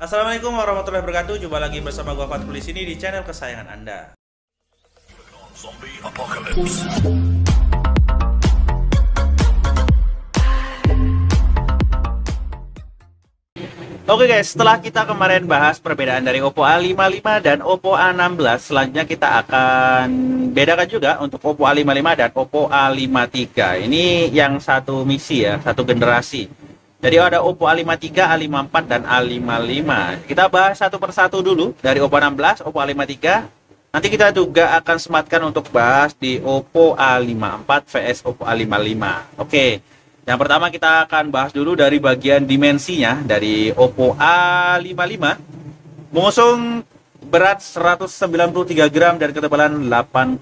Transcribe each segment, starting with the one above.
Assalamualaikum warahmatullahi wabarakatuh. Jumpa lagi bersama gua Fatul di sini di channel kesayangan Anda. Zombie Apocalypse. Oke guys, setelah kita kemarin bahas perbedaan dari Oppo A55 dan Oppo A16, selanjutnya kita akan bedakan juga untuk Oppo A55 dan Oppo A53. Ini yang satu misi ya, satu generasi. Jadi ada Oppo A53, A54, dan A55. Kita bahas satu persatu dulu dari Oppo A16, Oppo A53. Nanti kita juga akan sematkan untuk bahas di Oppo A54 vs Oppo A55. Oke. Yang pertama kita akan bahas dulu dari bagian dimensinya dari Oppo A55. Mengusung berat 193 gram dan ketebalan 8,4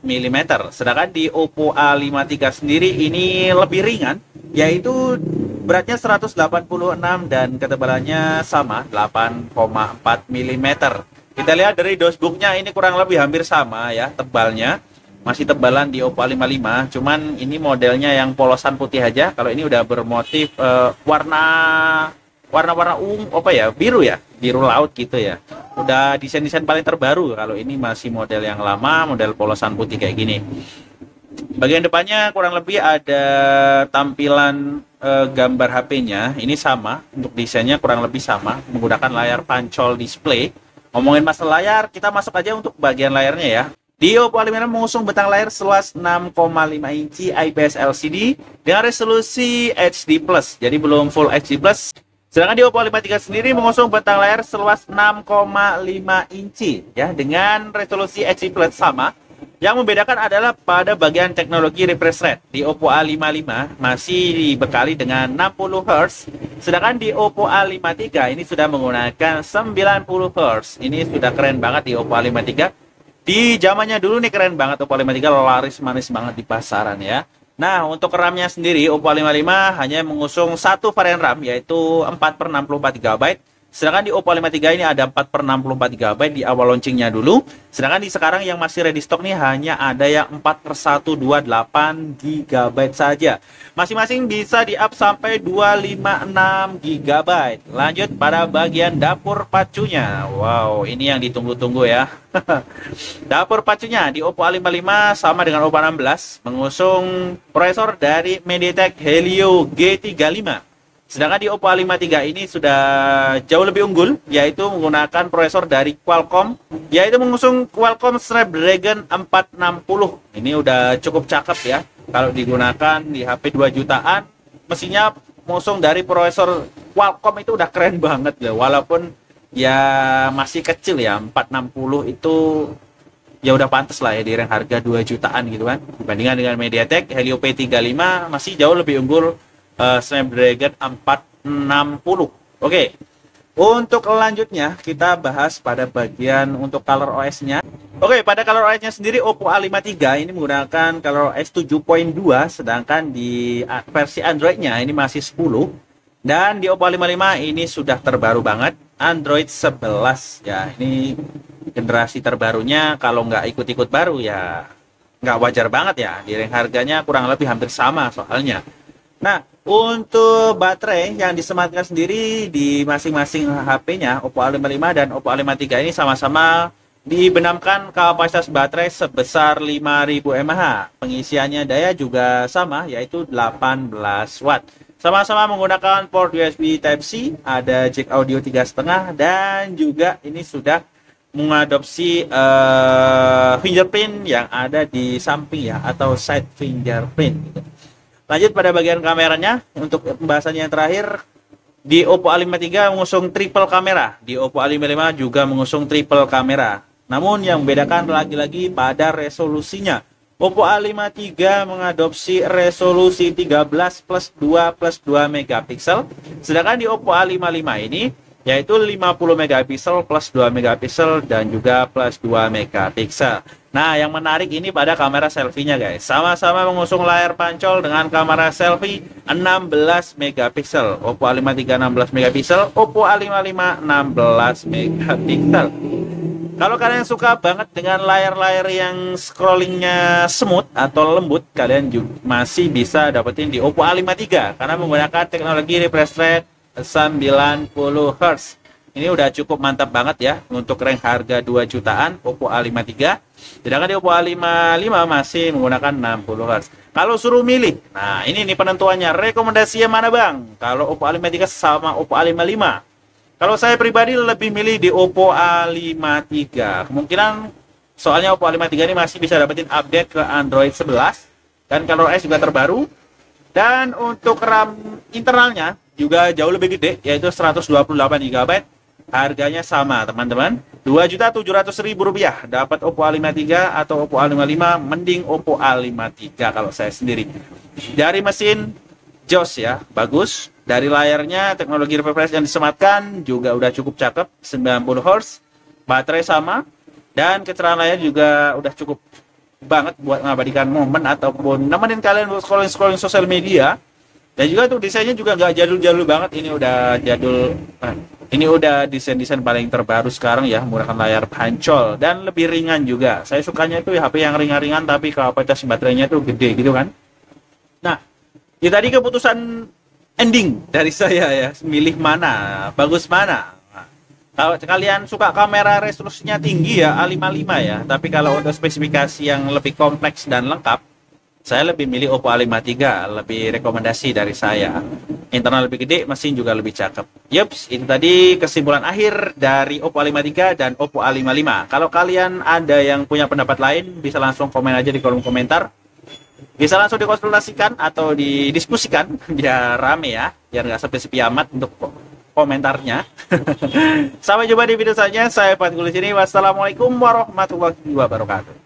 mm. Sedangkan di Oppo A53 sendiri ini lebih ringan, yaitu beratnya 186 dan ketebalannya sama 8,4 mm. Kita lihat dari dashboardnya ini kurang lebih hampir sama ya tebalnya. Masih tebalan di Oppo A55, cuman ini modelnya yang polosan putih aja. Kalau ini udah bermotif warna biru ya, biru laut gitu ya. Udah desain-desain paling terbaru. Kalau ini masih model yang lama, model polosan putih kayak gini. Bagian depannya kurang lebih ada tampilan gambar HP-nya. Ini sama, untuk desainnya kurang lebih sama, menggunakan layar pancol display. Ngomongin masalah layar, kita masuk aja untuk bagian layarnya ya. Di Oppo A55 mengusung bentang layar seluas 6,5 inci IPS LCD dengan resolusi HD+, jadi belum Full HD+. Sedangkan di Oppo A53 sendiri mengusung bentang layar seluas 6,5 inci ya dengan resolusi HD+ sama. Yang membedakan adalah pada bagian teknologi refresh rate. Di Oppo A55 masih dibekali dengan 60 Hz, sedangkan di Oppo A53 ini sudah menggunakan 90 Hz. Ini sudah keren banget di Oppo A53. Di zamannya dulu nih keren banget Oppo A53, laris manis banget di pasaran ya. Nah, untuk RAM-nya sendiri Oppo A55 hanya mengusung satu varian RAM, yaitu 4/64 GB. Sedangkan di Oppo A53 ini ada 4/64 GB di awal launchingnya dulu. Sedangkan di sekarang yang masih ready stock nih hanya ada yang 4/128 GB saja. Masing-masing bisa di-up sampai 256 GB. Lanjut pada bagian dapur pacunya. Wow, ini yang ditunggu-tunggu ya. Dapur pacunya di Oppo A55 sama dengan Oppo A16, mengusung prosesor dari MediaTek Helio G35. Sedangkan di Oppo A53 ini sudah jauh lebih unggul, yaitu menggunakan prosesor dari Qualcomm, yaitu mengusung Qualcomm Snapdragon 460. Ini udah cukup cakep ya. Kalau digunakan di HP 2 jutaan, mesinnya mengusung dari prosesor Qualcomm itu udah keren banget ya. Walaupun ya masih kecil ya, 460 itu ya udah pantas lah ya di rank harga 2 jutaan gitu kan. Dibandingkan dengan MediaTek Helio P35 masih jauh lebih unggul Snapdragon 460. Oke. Untuk lanjutnya kita bahas pada bagian untuk color OS-nya. Oke, pada color OS-nya sendiri Oppo A53 ini menggunakan color OS 7.2, sedangkan di versi Android-nya ini masih 10. Dan di Oppo A55 ini sudah terbaru banget, Android 11 ya. Ini generasi terbarunya, kalau nggak ikut-ikut baru ya nggak wajar banget ya. Di rank harganya kurang lebih hampir sama soalnya. Nah, untuk baterai yang disematkan sendiri di masing-masing HP-nya, Oppo A55 dan Oppo A53 ini sama-sama dibenamkan kapasitas baterai sebesar 5000 mAh. Pengisiannya daya juga sama, yaitu 18 watt. Sama-sama menggunakan port USB Type-C, ada jack audio 3,5, dan juga ini sudah mengadopsi fingerprint yang ada di samping ya, atau side fingerprint gitu. Lanjut pada bagian kameranya, untuk pembahasannya yang terakhir, di Oppo A53 mengusung triple kamera, di Oppo A55 juga mengusung triple kamera. Namun yang membedakan lagi-lagi pada resolusinya. Oppo A53 mengadopsi resolusi 13+2+2 megapiksel, sedangkan di Oppo A55 ini yaitu 50 megapiksel plus 2 megapiksel dan juga plus 2 megapiksel. Nah, yang menarik ini pada kamera selfie-nya guys. Sama-sama mengusung layar pancol dengan kamera selfie 16 megapiksel. Oppo A53 16 megapiksel, Oppo A55 16 megapiksel. Kalau kalian suka banget dengan layar-layar yang scrollingnya smooth atau lembut, kalian juga masih bisa dapetin di Oppo A53 karena menggunakan teknologi refresh rate 90 Hz. Ini udah cukup mantap banget ya untuk rank harga 2 jutaan Oppo A53. Sedangkan di Oppo A55 masih menggunakan 60 Hz. Kalau suruh milih, nah ini nih penentuannya. Rekomendasinya mana bang? Kalau Oppo A53 sama Oppo A55. Kalau saya pribadi lebih milih di Oppo A53. Kemungkinan soalnya Oppo A53 ini masih bisa dapetin update ke Android 11. Dan ColorOS juga terbaru. Dan untuk RAM internalnya juga jauh lebih gede, yaitu 128 GB. Harganya sama teman-teman, Rp2.700.000 dapat Oppo A53 atau Oppo A55, mending Oppo A53 kalau saya sendiri. Dari mesin jos ya, bagus. Dari layarnya teknologi refresh yang disematkan juga udah cukup cakep, 90 Hz. Baterai sama dan kecerahan layar juga udah cukup banget buat mengabadikan momen ataupun nemenin kalian buat scrolling sosial media. Dan juga tuh desainnya juga nggak jadul-jadul banget, ini udah jadul. Ini udah desain-desain paling terbaru sekarang ya, menggunakan layar pancol dan lebih ringan juga. Saya sukanya itu ya, HP yang ringan-ringan tapi kapasitas baterainya tuh gede gitu kan. Nah, ya tadi keputusan ending dari saya ya, milih mana, bagus mana. Nah, kalau kalian suka kamera resolusinya tinggi ya, A55 ya. Tapi kalau untuk spesifikasi yang lebih kompleks dan lengkap, saya lebih milih Oppo A53, lebih rekomendasi dari saya. Internal lebih gede, mesin juga lebih cakep. Yups, itu tadi kesimpulan akhir dari Oppo A53 dan Oppo A55. Kalau kalian ada yang punya pendapat lain, bisa langsung komen aja di kolom komentar. Bisa langsung dikonsultasikan atau didiskusikan, biar rame ya, biar nggak sepi-sepi amat untuk komentarnya. Sampai jumpa di video selanjutnya. Saya Fatih Kulis ini. Wassalamualaikum warahmatullahi wabarakatuh.